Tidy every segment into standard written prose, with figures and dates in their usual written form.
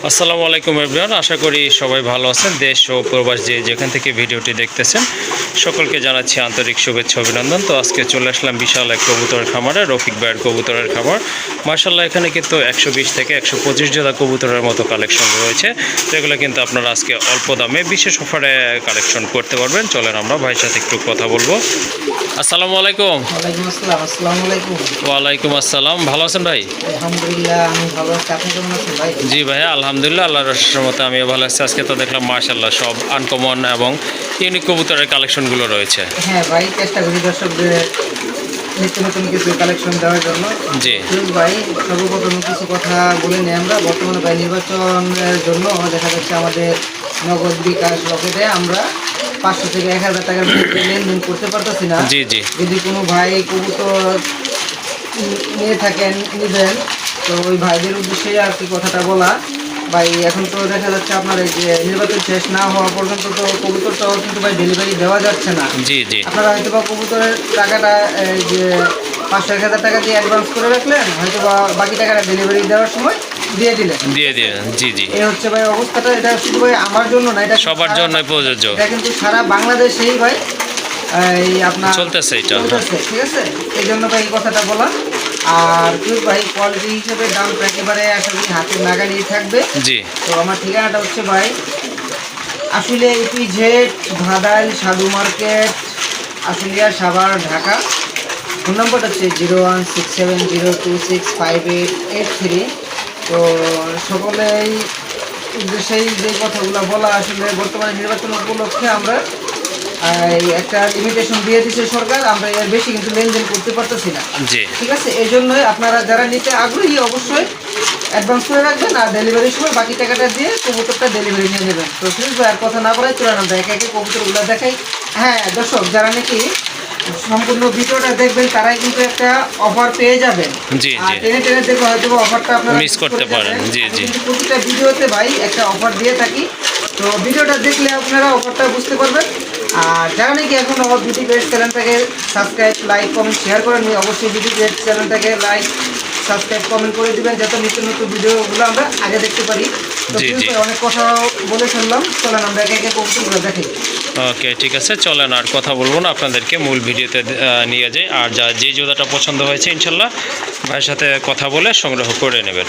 আসসালামু আলাইকুম এভরিওয়ান, আশা করি সবাই ভালো আছেন। দেশ ও প্রবাস যেখান থেকে ভিডিওটি দেখতেছেন সকলকে জানাচ্ছি আন্তরিক শুভেচ্ছা অভিনন্দন। তো আজকে চলে আসলাম বিশাল এক কবুতরের খামারে, রফিক ভাইয়ের কবুতরের খামার। মার্শাল্লাহ, এখানে কিন্তু 120 থেকে 125 জোড়া কবুতরের মতো কালেকশন রয়েছে। তো এগুলো কিন্তু আপনারা আজকে অল্প দামে বিশেষ অফারে কালেকশন করতে পারবেন। চলেন আমরা ভাইয়ের সাথে একটু কথা বলবো। আসসালামু আলাইকুম। ওয়ালাইকুম আসসালাম। আসসালামু আলাইকুম। ওয়ালাইকুম আসসালাম। ভালো আছেন ভাই? আলহামদুলিল্লাহ, আমি ভালো আছি। আপনি কেমন আছেন ভাই? জি ভাইয়া, আলহামদুলিল্লাহ, আল্লাহর রহমতে আমিও ভালো আছি। আজকে তো দেখলাম মার্শাল্লাহ সব আনকমন এবং ইউনিক কবুতরের কালেকশনগুলো রয়েছে। হ্যাঁ ভাই, চেষ্টা করি দর্শকদের নিত্য নতুন কিছু কালেকশন দেওয়ার জন্য। জি ভাই, সর্বপ্রথম কিছু কথা বলে নিই। আমরা বর্তমানে ভাই নির্বাচনের জন্য দেখা যাচ্ছে আমাদের নগদ বিকাশ রকেটে আমরা 500 থেকে 1000 টাকার মধ্যে লেনদেন করতে পারতেছি না। জি জি যদি কোনো ভাই কবুতর নিয়ে থাকেন, নিবেন, তো ওই ভাইদের উদ্দেশ্যে আর কি কথাটা বলা। ভাই এখন তো দেখা যাচ্ছে আপনার এই যে নির্বাচন শেষ না হওয়া পর্যন্ত তো কবুতরটাও কিন্তু ভাই ডেলিভারি দেওয়া যাচ্ছে না। জি জি আপনারা হয়তো বা কবুতরের টাকাটা এই যে 500-1000 টাকা দিয়ে অ্যাডভান্স করে রাখলেন, হয়তো বা বাকি টাকাটা ডেলিভারি দেওয়ার সময় দিয়ে দিলেন। জি জি এই হচ্ছে ভাই অবস্থাটা। এটা শুধু ভাই আমার জন্য না, এটা সবার জন্যই প্রযোজ্য। এটা কিন্তু সারা বাংলাদেশেই ভাই এই আপনার চলতেছে এটা। চলতেছে, ঠিক আছে। এই জন্য ভাই এই কথাটা বলা। আর তুই ভাই কোয়ালিটি হিসেবে দামটা একেবারে আশা করি হাতের নাগালেই থাকবে। জি তো আমার ঠিকানাটা হচ্ছে ভাই আসলে ইপিজেড ভাদাইল সাধু মার্কেট, আশুলিয়া, সাভার, ঢাকা। ফোন নম্বরটা হচ্ছে 01670265883। তো সকলেই উদ্দেশ্যেই যে কথাগুলো বলা, আসলে বর্তমানে নির্বাচন উপলক্ষে আমরা এই একটা লিমিটেশন দিয়ে দিচ্ছে সরকার, আমরা এর বেশি কিন্তু লেনদেন করতে পারতেছি না। জি ঠিক আছে, এই জন্যই আপনারা যারা নিতে আগ্রহী অবশ্যই অ্যাডভান্স করে রাখবেন, আর ডেলিভারির সময় বাকি টাকাটা দিয়ে কবুতরটা ডেলিভারি নিয়ে নেবেন। তো সুনীল ভাই, আর কথা না বলাই চলে আমরা একে একে কবুতরগুলো দেখাই। হ্যাঁ দর্শক, যারা নাকি সম্পূর্ণ ভিডিওটা দেখবেন তারাই কিন্তু একটা অফার পেয়ে যাবেন। জি আর জি টেনে টেনে দেখো হয়তো অফারটা আপনারা মিস করতে পারেন। জি জি প্রতিটা ভিডিওতে ভাই একটা অফার দিয়ে থাকি। তো ভিডিওটা দেখলে আপনারা অফারটা বুঝতে পারবেন। আর যারা নাকি এখন আমার বিউটি পেজ চ্যানেলটাকে সাবস্ক্রাইব, লাইক, কমেন্ট, শেয়ার করেন, অবশ্যই বিউটি পেজ চ্যানেলটাকে লাইক, সাবস্ক্রাইব, কমেন্ট করে দিবেন, যাতে নিত্য নতুন ভিডিওগুলো আমরা আগে দেখতে পারি। তো জি জি অনেক কথা বলে শুনলাম, চলেন আমরা একে একে কবুতরগুলো দেখি। ওকে, ঠিক আছে, চলেন আর কথা বলবো না, আপনাদেরকে মূল ভিডিওতে নিয়ে যাই। আর যে জোড়াটা পছন্দ হয়েছে ইনশাল্লাহ ভাইয়ের সাথে কথা বলে সংগ্রহ করে নেবেন।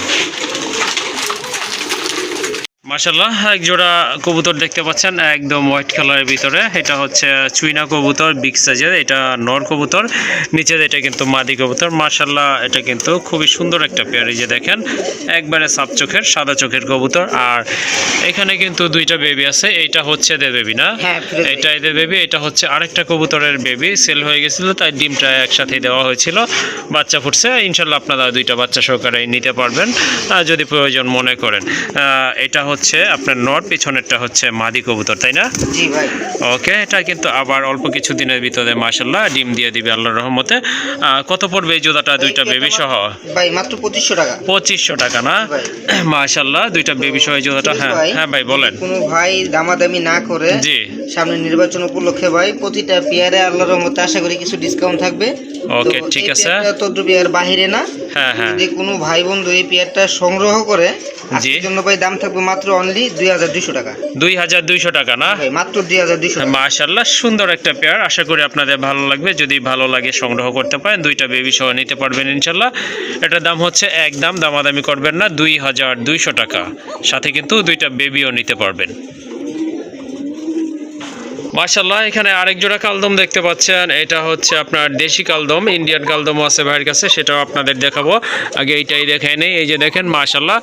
মাশাল্লাহ, এক জোড়া কবুতর দেখতে পাচ্ছেন একদম হোয়াইট কালারের ভিতরে। এটা হচ্ছে চুইনা কবুতর, বিগ সাইজের। এটা নর কবুতর, নিচে এটা কিন্তু মাদি কবুতর। মাশাল্লাহ, এটা কিন্তু খুবই সুন্দর একটা পেয়ার। এই যে দেখেন, একবারে সাপ চোখের, সাদা চোখের কবুতর। আর এখানে কিন্তু দুইটা বেবি আছে। এইটা হচ্ছে এদের বেবি না, এটা এদের বেবি। এটা হচ্ছে আরেকটা কবুতরের বেবি, সেল হয়ে গেছিল, তাই ডিমটা একসাথে দেওয়া হয়েছিল, বাচ্চা ফুটছে। ইনশাল্লাহ আপনারা দুইটা বাচ্চা সহকারে নিতে পারবেন যদি প্রয়োজন মনে করেন। এটা হচ্ছে আপনার নর, পিছনেরটা হচ্ছে মাদি কবুতর, তাই না? জি ভাই। ওকে, এটা কিন্তু আবার অল্প কিছু দিনের ভিতরে মাশাল্লাহ ডিম দিয়ে দিবে আল্লাহর রহমতে। কত পড়বে এই জোড়াটা দুইটা বেবি সহ? ভাই মাত্র 2500 টাকা। 2500 টাকা না? মাশাল্লাহ, দুইটা বেবি সহ এই জোড়াটা। হ্যাঁ হ্যাঁ ভাই বলেন। কোনো ভাই দামাদামি না করে, জি, সামনে নির্বাচন উপলক্ষে ভাই প্রতিটা পেয়ারে আল্লাহর রহমতে আশা করি কিছু ডিসকাউন্ট থাকবে। ওকে, ঠিক আছে। তো পেয়ার বাহিরে না। হ্যাঁ হ্যাঁ, যদি কোনো ভাই বন্ধু এই পেয়ারটা সংগ্রহ করে, জি, আজকের জন্য ভাই দাম থাকবে মাত্র অনলি 2200 টাকা। 2200 টাকা না? ভাই মাত্র 2200 টাকা। মাশাল্লাহ, সুন্দর একটা পেয়ার। আশা করি আপনাদের ভালো লাগবে। যদি ভালো লাগে সংগ্রহ করতে পারেন, দুইটা বেবি সহ নিতে পারবেন ইনশাল্লাহ। এটার দাম হচ্ছে একদম দামাদামি করবেন না, 2200 টাকা। সাথে কিন্তু দুইটা বেবিও নিতে পারবেন। মাশাল্লাহ, এখানে আরেক জোড়া কালদম দেখতে পাচ্ছেন। এটা হচ্ছে আপনার দেশি কালদম, ইন্ডিয়ান কালদমও আছে ভাইয়ের কাছে, সেটাও আপনাদের দেখাবো। আগে এইটাই দেখাই নেই। এই যে দেখেন মাশাল্লাহ,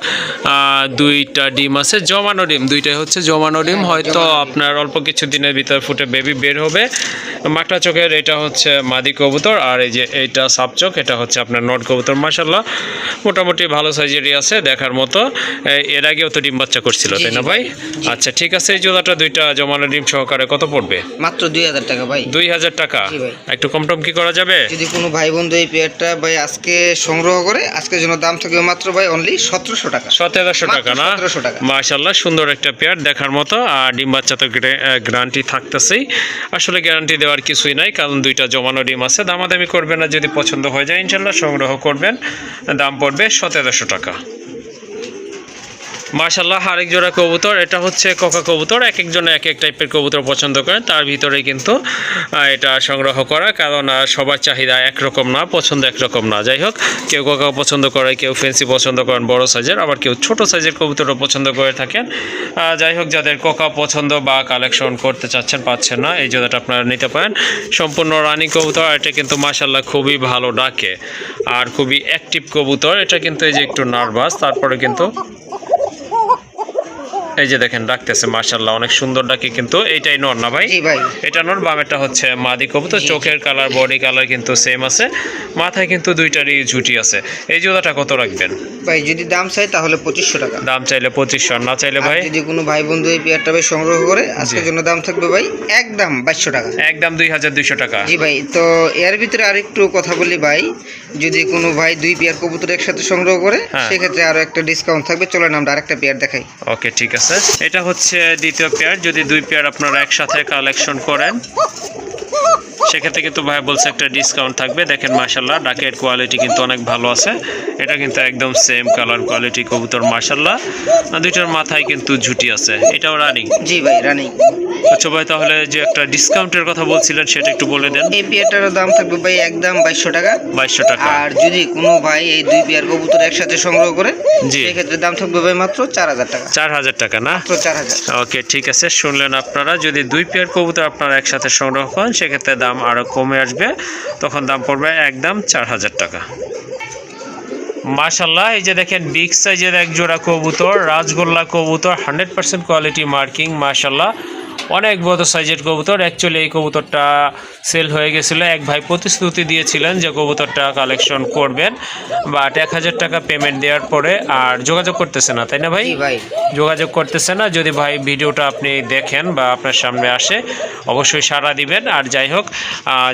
দুইটা ডিম আছে, জমানো ডিম, দুইটাই হচ্ছে জমানো ডিম। হয়তো আপনার অল্প কিছু দিনের ভিতর ফুটে বেবি বের হবে। মাকড়া চোখের এটা হচ্ছে মাদি কবুতর, আর এই যে এইটা সাপ চোখ, এটা হচ্ছে আপনার নট কবুতর। মাশাল্লাহ, মোটামুটি ভালো সাইজেরই আছে, দেখার মতো। এর আগেও তো ডিম বাচ্চা করছিল, তাই না ভাই? আচ্ছা, ঠিক আছে। এই জোড়াটা দুইটা জমানো ডিম সহকারে কত পড়বে? মাত্র 2000 টাকা ভাই। 2000 টাকা? একটু কম টম কি করা যাবে? যদি কোনো ভাই বন্ধু এই পেয়ারটা ভাই আজকে সংগ্রহ করে, আজকের জন্য দাম থাকবে মাত্র ভাই অনলি 1700 টাকা। 1700 টাকা না? 1700 টাকা। মাশাআল্লাহ, সুন্দর একটা পেয়ার, দেখার মতো। আর ডিম বাচ্চা তো গ্যারান্টি থাকতেছেই। আসলে গ্যারান্টি দেওয়ার কিছুই নাই, কারণ দুইটা জমানো ডিম আছে। দামাদামি করবেন না, যদি পছন্দ হয়ে যায় ইনশাল্লাহ সংগ্রহ করবেন। দাম পড়বে 1700 টাকা। মাশাআল্লাহ আরেক জোড়া কবুতর, এটা হচ্ছে কোকা কবুতর। এক একজন এক এক টাইপের কবুতর পছন্দ করেন, তার ভিতরে কিন্তু এটা সংগ্রহ করা, কারণ সবার চাহিদা একরকম না, পছন্দ একরকম না। যাই হোক, কেউ কোকা পছন্দ করে, কেউ ফেন্সি পছন্দ করেন বড় সাইজের, আবার কেউ ছোট সাইজের কবুতরও পছন্দ করে থাকেন। যাই হোক, যাদের কোকা পছন্দ বা কালেকশন করতে চাচ্ছেন, পাচ্ছেন না, এই জোড়াটা আপনারা নিতে পারেন। সম্পূর্ণ রানিং কবুতর, এটা কিন্তু মাশাআল্লাহ খুবই ভালো ডাকে আর খুবই অ্যাক্টিভ কবুতর। এটা কিন্তু এই যে একটু নার্ভাস, তারপরে কিন্তু এই যে দেখেন ডাকতেছে, মাশাআল্লাহ অনেক সুন্দর ডাকে। কিন্তু এইটাই নর না ভাই? জি ভাই, এটা নর, বামেরটা হচ্ছে মাদি কবুতর। চোখের কালার, বডি কালার কিন্তু সেম আছে, মাথায় কিন্তু দুইটারই ঝুটি আছে। এই জোড়াটা কত রাখবেন ভাই যদি দাম চাই তাহলে 2500 টাকা। দাম চাইলে 2500, না চাইলে ভাই? যদি কোনো ভাই বন্ধু এই পেয়ারটা ভাই সংগ্রহ করে, আজকের জন্য দাম থাকবে ভাই একদম 2200 টাকা। একদম 2200 টাকা। জি ভাই, তো এর ভিতরে আরেকটু কথা বলি ভাই, যদি কোনো ভাই 2 পেয়ার কবুতর একসাথে সংগ্রহ করে, সেক্ষেত্রে আরো একটা ডিসকাউন্ট থাকবে। চলেন আমরা আরেকটা পেয়ার দেখাই। ওকে, ঠিক আছে। এটা হচ্ছে দ্বিতীয় পেয়ার। যদি 2 পেয়ার আপনারা একসাথে কালেকশন করেন, সেক্ষেত্রে কিন্তু ভাই বলছে একটা ডিসকাউন্ট থাকবে। দেখেন মাশাআল্লাহ ডাকের কোয়ালিটি কিন্তু অনেক ভালো আছে। এটা কিন্তু একদম সেম কালার কোয়ালিটি কবুতর মাশাআল্লাহ। দুইটার মাথায় কিন্তু ঝুটি আছে। এটাও রানিং? জি ভাই, রানিং। আচ্ছা ভাই, তাহলে যে একটা ডিসকাউন্টের কথা বলছিলেন সেটা একটু বলে দেন। এই পেয়ারটার দাম থাকবে ভাই একদম 2200 টাকা। 2200 টাকা। আর যদি কোনো ভাই এই 2 পেয়ার কবুতর একসাথে সংগ্রহ করে, সেক্ষেত্রে দাম থাকবে ভাই মাত্র 4000 টাকা। 4000 টাকা না? মাত্র 4000। ওকে, ঠিক আছে। শুনলেন আপনারা, যদি 2 পেয়ার কবুতর আপনারা একসাথে সংগ্রহ করেন, সেক্ষেত্রে দাম আরো কমে আসবে, তখন দাম পড়বে একদম 4000 টাকা। মাশাআল্লাহ, এই যে দেখেন বিগ সাইজের এক জোড়া কবুতর, রাজগোল্লা কবুতর, 100% কোয়ালিটি মার্কিং। মাশাআল্লাহ অনেক বড় সাইজের কবুতর। অ্যাকচুয়ালি এই কবুতরটা সেল হয়ে গেছিলো। এক ভাই প্রতিশ্রুতি দিয়েছিলেন যে কবুতরটা কালেকশন করবেন, বাট 1000 টাকা পেমেন্ট দেওয়ার পরে আর যোগাযোগ করতেছে না, তাই না ভাই? ভাই যোগাযোগ করতেছে না। যদি ভাই ভিডিওটা আপনি দেখেন বা আপনার সামনে আসে, অবশ্যই সাড়া দিবেন। আর যাই হোক,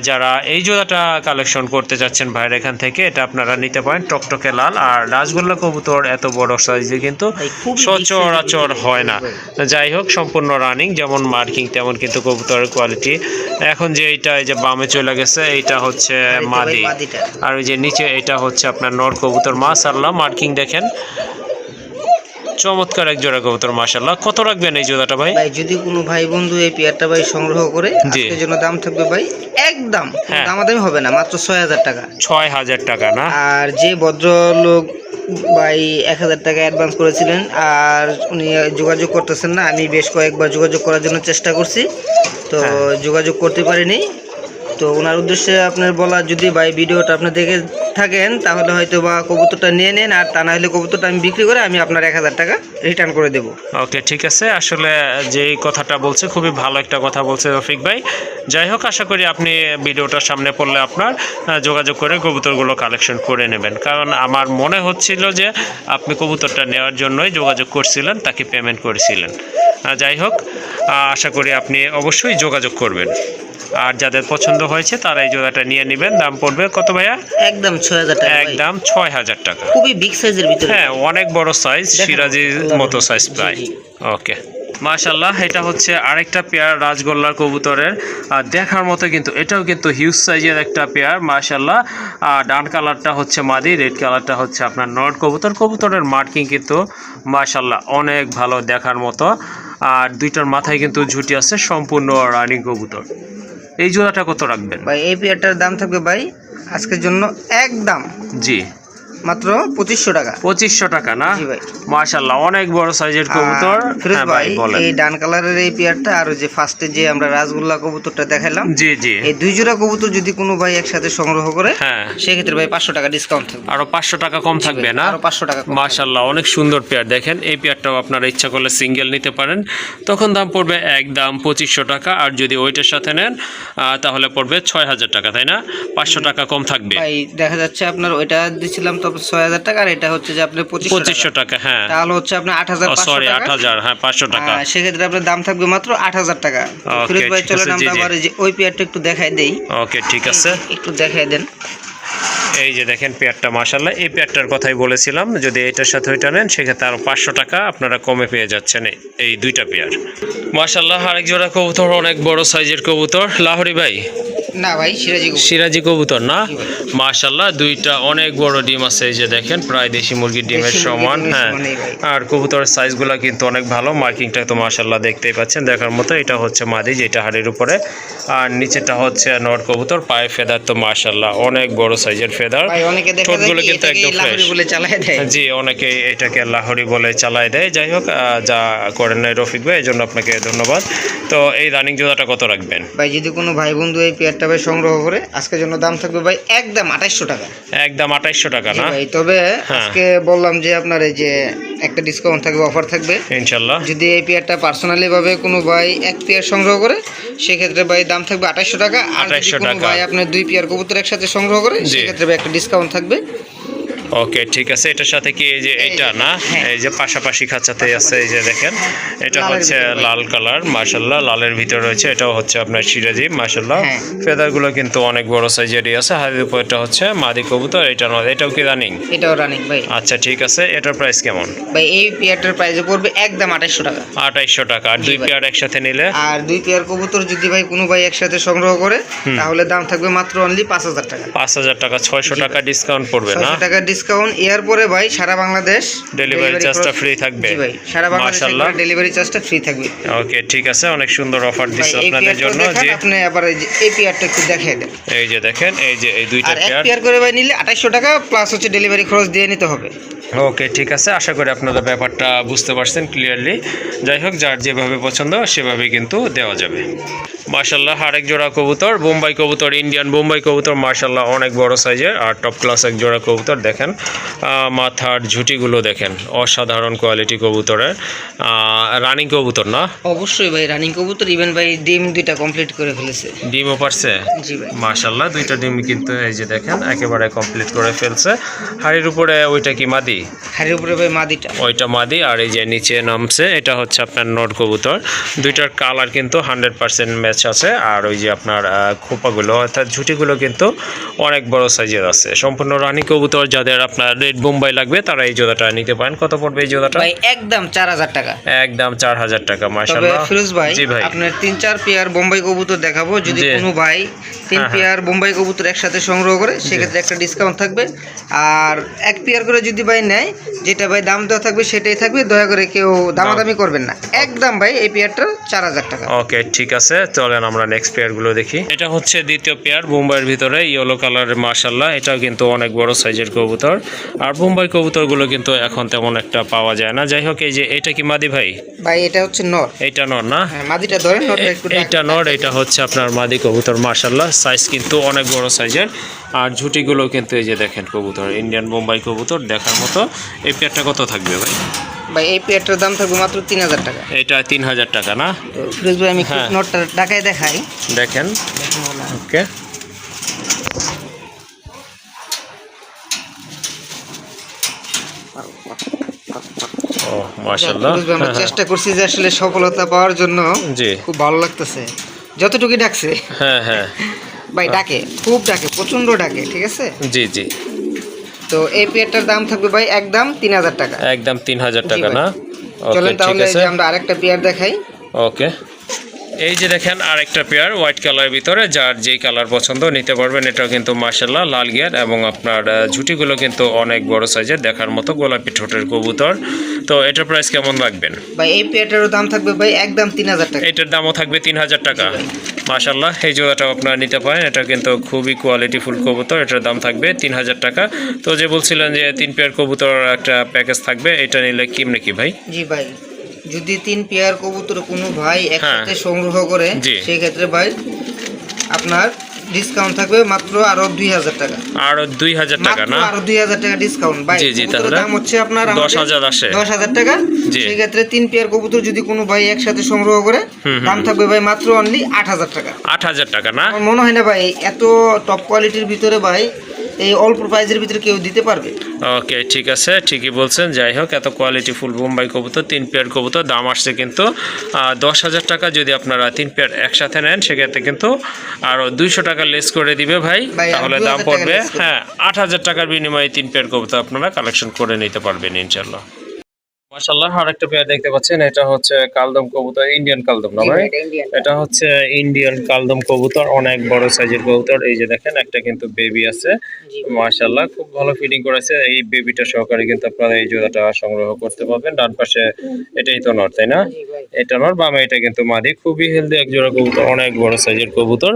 যারা এই জোড়াটা কালেকশন করতে যাচ্ছেন ভাইয়ের এখান থেকে, এটা আপনারা নিতে পারেন। টকটকে লাল আর রাজগোল্লা কবুতর এত বড় সাইজে কিন্তু সচরাচর হয় না। যাই হোক, সম্পূর্ণ রানিং, যেমন মার্কিং তেমন কিন্তু কবুতরের কোয়ালিটি। এখন যে এইটা এই যে বামে চলে গেছে, এইটা হচ্ছে মাদি, আর ওই যে নিচে এটা হচ্ছে আপনার নর কবুতর। মাশাআল্লাহ মার্কিং দেখেন, চমৎকার এক জোড়া কবুতর মাশাআল্লাহ। কত রাখবেন এই জোড়াটা ভাই? ভাই যদি কোনো ভাই বন্ধু এই পেয়ারটা ভাই সংগ্রহ করে, আজকের জন্য দাম থাকবে ভাই একদম দামাদামি হবে না, মাত্র 6000 টাকা। 6000 টাকা না? আর যে ভদ্রলোক ভাই 1000 টাকা অ্যাডভান্স করেছিলেন আর উনি যোগাযোগ করতেছেন না, আমি বেশ কয়েকবার যোগাযোগ করার জন্য চেষ্টা করছি, তো যোগাযোগ করতে পারিনি। তো ওনার উদ্দেশ্যে আপনার বলা, যদি ভাই ভিডিওটা আপনি দেখে থাকেন, তাহলে হয়তো বা কবুতরটা নিয়ে নেন, আর তা না হলে কবুতরটা আমি বিক্রি করে আমি আপনার 1000 টাকা রিটার্ন করে দেবো। ওকে, ঠিক আছে। আসলে যেই কথাটা বলছে খুবই ভালো একটা কথা বলছে রফিক ভাই। যাই হোক, আশা করি আপনি ভিডিওটার সামনে পড়লে আপনার যোগাযোগ করে কবুতরগুলো কালেকশন করে নেবেন, কারণ আমার মনে হচ্ছিল যে আপনি কবুতরটা নেওয়ার জন্যই যোগাযোগ করছিলেন, তাকে পেমেন্ট করেছিলেন। যাই হোক, আশা করি আপনি অবশ্যই যোগাযোগ করবেন। আর যাদের পছন্দ হয়েছে তারা এই জোড়াটা নিয়ে নেবেন। দাম পড়বে কত ভাইয়া? একদম 6000 টাকা। একদম 6000 টাকা। খুবই বিগ সাইজের ভিতরে। হ্যাঁ, অনেক বড় সাইজ, সিরাজির মতো সাইজ প্রায়। ওকে মাশাআল্লাহ, এটা হচ্ছে আরেকটা পেয়ার রাজগোল্লার কবুতরের। দেখার মতো কিন্তু এটাও কিন্তু হিউজ সাইজের একটা পেয়ার মাশাআল্লাহ। ডান কালারটা হচ্ছে মাদি, রেড কালারটা হচ্ছে আপনার নর কবুতর। কবুতরের মার্কিং কিন্তু মাশাআল্লাহ অনেক ভালো দেখার মতো। আর দুইটার মাথায় কিন্তু ঝুটি আছে, সম্পূর্ণ রানিং কবুতর। এই জোড়াটা কত রাখবেন ভাই? এই পেয়ারটার দাম থাকবে ভাই আজকের জন্য একদম জি মাত্র 2500 টাকা। 2500 টাকা না? জি ভাই। মাশাআল্লাহ অনেক বড় সাইজের কবুতর। ফিরোজ ভাই, এই ডান কালারের এই পেয়ারটা আর যে ফার্স্টে যে আমরা রাজগোল্লা কবুতরটা দেখাইলাম, জি জি, এই 2 জোড়া কবুতর যদি কোনো ভাই একসাথে সংগ্রহ করে, সেক্ষেত্রে ভাই 500 টাকা ডিসকাউন্ট থাকবে। আরো 500 টাকা কম থাকবে না? আরো 500 টাকা। মাশাআল্লাহ অনেক সুন্দর পেয়ার। দেখেন এই পেয়ারটাও আপনারা ইচ্ছা করলে সিঙ্গেল নিতে পারেন, তখন দাম পড়বে একদম 2500 টাকা। আর যদি ওইটার সাথে নেন তাহলে পড়বে 6000 টাকা, তাই না? 500 টাকা কম থাকবে ভাই। দেখা যাচ্ছে আপনার ওইটা দিছিলাম তো 6000 টাকা, আর এটা হচ্ছে যে আপনি 2500 টাকা। হ্যাঁ, তাহলে হচ্ছে আপনার 8500 টাকা। 8000, হ্যাঁ 500 টাকা। সেক্ষেত্রে আপনার দাম থাকবে মাত্র 8000 টাকা। ফিরোজ ভাই চলেন আমরা আবার ওই পেয়ারটা একটু দেখাই দেই। ওকে, ঠিক আছে, একটু দেখাই দেন। এই যে দেখেন পেয়ারটা মাশাআল্লাহ, এই পেয়ারটার কথাই বলেছিলাম, যদি এটার সাথে ওইটা নেন সেক্ষেত্রে আরো 500 টাকা আপনারা কমে পেয়ে যাচ্ছেন এই দুইটা পেয়ার। মাশাআল্লাহ আরেক জোড়া কবুতর, অনেক বড় সাইজের কবুতর। লাহোরি ভাই, না ভাই, সিরাজি কবুতর না? মাশাআল্লাহ, দুইটা অনেক বড় ডিম আছে, এই যে দেখেন প্রায় দেশি মুরগির ডিমের সমান। হ্যাঁ, আর কবুতরের সাইজগুলো কিন্তু অনেক ভালো, মার্কিংটা তো মাশাআল্লাহ দেখতেই পাচ্ছেন দেখার মতো। এটা হচ্ছে মাদি, যেটা হাড়ির উপরে, আর নিচেটা হচ্ছে নর কবুতর। পায়ে ফেদার তো মাশাআল্লাহ অনেক বড় সাইজের ফেদার, ঠোঁটগুলো কিন্তু একদম ফ্রেশ। জি, অনেকে এটাকে লাহোরি বলে চালায় দেয়। যাই হোক, যা করেন নাই রফিক ভাই, এই জন্য আপনাকে ধন্যবাদ। তো এই রানিং জোড়াটা কত রাখবেন ভাই? যদি কোনো ভাই বন্ধু এই পেয়ারটা ভাই সংগ্রহ করে, আজকের জন্য দাম থাকবে ভাই একদম 2800 টাকা। একদম 2800 টাকা না ভাই? তবে হ্যাঁ, আজকে বললাম যে আপনার এই যে একটা ডিসকাউন্ট থাকবে, অফার থাকবে ইনশাআল্লাহ। যদি এই পেয়ারটা পার্সোনালি ভাবে কোনো ভাই এক পেয়ার সংগ্রহ করে, সেক্ষেত্রে ভাই দাম থাকবে 2800 টাকা। আর যদি কোনো ভাই আপনার 2 পেয়ার কবুতর একসাথে সংগ্রহ করে, সেক্ষেত্রে ভাই একটা ডিসকাউন্ট থাকবে। ওকে, ঠিক আছে। এটার সাথে কি এই যে এটা না, এই যে পাশাপাশি খাঁচাতে আছে, এই যে দেখেন এটা হচ্ছে লাল কালার, মাশাআল্লাহ লালের ভিতরে রয়েছে। এটাও হচ্ছে আপনার সিরাজি, মাশাআল্লাহ ফেদারগুলো কিন্তু অনেক বড় সাইজেরই আছে। হাতের উপর এটা হচ্ছে মাদি কবুতর, এটা নয়। এটাও কি রানিং? এটাও রানিং ভাই। আচ্ছা, ঠিক আছে। এটার প্রাইস কেমন ভাই? এই পেয়ারটার প্রাইস পড়বে একদম 2800 টাকা। 2800 টাকা। আর 2 পেয়ার একসাথে নিলে? আর 2 পেয়ার কবুতর যদি ভাই কোনো ভাই একসাথে সংগ্রহ করে, তাহলে দাম থাকবে মাত্র অনলি 5000 টাকা। 5000 টাকা, 600 টাকা ডিসকাউন্ট পড়বে না? 600 টাকা ডিসকাউন্ট। এরপরে ভাই সারা বাংলাদেশ ডেলিভারি চার্জটা ফ্রি থাকবে। জি ভাই, সারা বাংলাদেশে ডেলিভারি চার্জটা ফ্রি থাকবে। ওকে, ঠিক আছে। অনেক সুন্দর অফার দিচ্ছে আপনাদের জন্য। জি, আপনি আবার এই পেয়ারটা একটু দেখাই দেন। এই যে দেখেন, এই যে এই দুইটা পেয়ার, এক পেয়ার করে ভাই নিলে 2800 টাকা প্লাস হচ্ছে ডেলিভারি খরচ দিয়ে নিতে হবে। ওকে, ঠিক আছে। আশা করি আপনারা ব্যাপারটা বুঝতে পারছেন ক্লিয়ারলি। যাই হোক, যার যেভাবে পছন্দ সেভাবে কিন্তু দেওয়া যাবে। মাশাআল্লাহ, আরেক জোড়া কবুতর, বোম্বাই কবুতর, ইন্ডিয়ান বোম্বাই কবুতর, মাশাআল্লাহ অনেক বড় সাইজের আর টপ ক্লাস এক জোড়া কবুতর। দেখেন মাথার ঝুঁটিগুলো দেখেন, অসাধারণ কোয়ালিটি কবুতরের। রানিং কবুতর না? অবশ্যই ভাই রানিং কবুতর। ইভেন ভাই ডিম 2টা কমপ্লিট করে ফেলেছে। ডিমও পারছে? জি ভাই, মাশাআল্লাহ 2টা ডিম কিন্তু এই যে দেখেন একেবারে কমপ্লিট করে ফেলছে। হাড়ির উপরে ওইটা কি মাদি? হাড়ির উপরে ভাই মাদিটা, ওইটা মাদি। আর এই যে নিচে নামছে এটা হচ্ছে আপনার নর কবুতর। দুইটার কালার কিন্তু 100% ম্যাচ আছে। আর ওই যে আপনার খোপাগুলো অর্থাৎ ঝুঁটিগুলো কিন্তু অনেক বড় সাইজের আছে। সম্পূর্ণ রানী কবুতর। যাদের আপনার রেড বোম্বাই লাগবে তারা এই জোড়াটা নিতে পারেন। কত পড়বে এই জোড়াটা? ভাই একদম 4000 টাকা। একদম 4000 টাকা। মাশাআল্লাহ ফিরোজ ভাই, জি ভাই, আপনার 3-4 পেয়ার বোম্বাই কবুতর দেখাবো। যদি কোনো ভাই 3 পেয়ার বোম্বাই কবুতর একসাথে সংগ্রহ করে, সেক্ষেত্রে একটা ডিসকাউন্ট থাকবে। আর 1 পেয়ার করে যদি ভাই নেয়, যেটা ভাই দাম দেওয়া থাকবে সেটাই থাকবে। দয়া করে কেউ দামাদামি করবেন না। একদম ভাই এই পেয়ারটা 4000 টাকা। ওকে, ঠিক আছে। চলেন আমরা নেক্সট পেয়ারগুলো দেখি। এটা হচ্ছে দ্বিতীয় পেয়ার বোম্বাইয়ের ভিতরে, ইয়েলো কালারের, মাশাআল্লাহ এটাও কিন্তু অনেক বড় সাইজের কবুতর। আর বোম্বাই কবুতরগুলো কিন্তু এখন তেমন একটা পাওয়া যায় না। যাই হোক, এই যে এটা কি মাদি ভাই? ভাই এটা হচ্ছে নর। এটা নর না? হ্যাঁ, মাদিটা ধরেন, নরটা একটু এটা নর। এটা হচ্ছে আপনার মাদি কবুতর, মাশাআল্লাহ সাইজ কিন্তু অনেক বড় সাইজের। আর ঝুঁটিগুলো কিন্তু এই যে দেখেন কবুতর, ইন্ডিয়ান বোম্বাই কবুতর দেখার মতো। এই পেয়ারটা কত থাকবে ভাই? ভাই এই পেয়ারটার দাম থাকবে মাত্র 3000 টাকা। এটা 3000 টাকা না? তো ফিরোজ ভাই আমি নটটা ঢাকায় দেখাই। দেখেন, ওকে। ও মাশাআল্লাহ, আমরা চেষ্টা করছি যে আসলে সফলতা পাওয়ার জন্য। জি, খুব ভালো লাগতেছে যতটুকু ডাকছে। হ্যাঁ হ্যাঁ ভাই ডাকে, খুব ডাকে, প্রচন্ড ডাকে। ঠিক আছে, জি জি। তো এই পেয়ারটার দাম থাকবে ভাই একদম 3000 টাকা। একদম 3000 টাকা না? চলেন ওকে, ঠিক তাহলে আছে। আমরা আরেকটা পেয়ার দেখাই। ওকে, এই যে দেখেন আরেকটা পেয়ার হোয়াইট কালারের ভিতরে, যার যেই কালার পছন্দ নিতে পারবেন। এটাও কিন্তু মাশাআল্লাহ লাল গিয়ার এবং আপনার ঝুঁটিগুলো কিন্তু অনেক বড় সাইজের, দেখার মতো গোলাপি ঠোঁটের কবুতর। তো এটার প্রাইস কেমন রাখবেন ভাই? এই পেয়ারটারও দাম থাকবে ভাই একদম 3000 টাকা। এটার দামও থাকবে 3000 টাকা। মাশাআল্লাহ, এই জোড়াটাও আপনারা নিতে পারেন। এটা কিন্তু খুবই কোয়ালিটিফুল কবুতর। এটার দাম থাকবে 3000 টাকা। তো যে বলছিলেন যে 3 পেয়ার কবুতর একটা প্যাকেজ থাকবে, এটা নিলে কেমনে কি ভাই? জি ভাই, যদি 3 পেয়ার কবুতর কোনো ভাই একসাথে সংগ্রহ করে, সেই ক্ষেত্রে ভাই আপনার ডিসকাউন্ট থাকবে মাত্র আরো 2000 টাকা। আরো 2000 টাকা না? আরো 2000 টাকা ডিসকাউন্ট ভাই। জি জি, তাহলে দাম হচ্ছে আপনার 10000 আসে। 10000 টাকা। সেই ক্ষেত্রে 3 পেয়ার কবুতর যদি কোনো ভাই একসাথে সংগ্রহ করে, দাম থাকবে ভাই মাত্র অনলি 8000 টাকা। 8000 টাকা না? আমার মনে হয় না ভাই এত টপ কোয়ালিটির ভিতরে ভাই এই অল্প প্রাইজের ভিতরে কেউ দিতে পারবে। ওকে, ঠিক আছে, ঠিকই বলছেন। যাই হোক, এত কোয়ালিটি ফুল বোম্বাই কবুতর 3 পেয়ার কবুতর দাম আসছে কিন্তু 10000 টাকা। যদি আপনারা 3 পেয়ার একসাথে নেন, সেক্ষেত্রে কিন্তু আরও 200 টাকা লেস করে দিবে ভাই। তাহলে দাম পড়বে 8000 টাকার বিনিময়ে 3 পেয়ার কবুতর আপনারা কালেকশন করে নিতে পারবেন ইনশাল্লাহ। মাশাআল্লাহ, আরেকটা পেয়ার দেখতে পাচ্ছেন, এটা হচ্ছে কালদম কবুতর, ইন্ডিয়ান কালদম না জি ভাই? ভাই, এটা ইন্ডিয়ান। এটা হচ্ছে ইন্ডিয়ান কালদম কবুতর, অনেক বড় সাইজের কবুতর। এই যে দেখেন, একটা কিন্তু বেবি আছে। জি মাশাআল্লাহ, খুব ভালো ফিডিং করেছে। এই বেবিটা সহকারে কিন্তু আপনারা এই জোড়াটা সংগ্রহ করতে পারবেন। ডান পাশে এটাই তো নর, তাই না? জি ভাই। এটা নর, বামে এটা কিন্তু মাদি। খুবই হেলদি এক জোড়া কবুতর, অনেক বড় সাইজের কবুতর।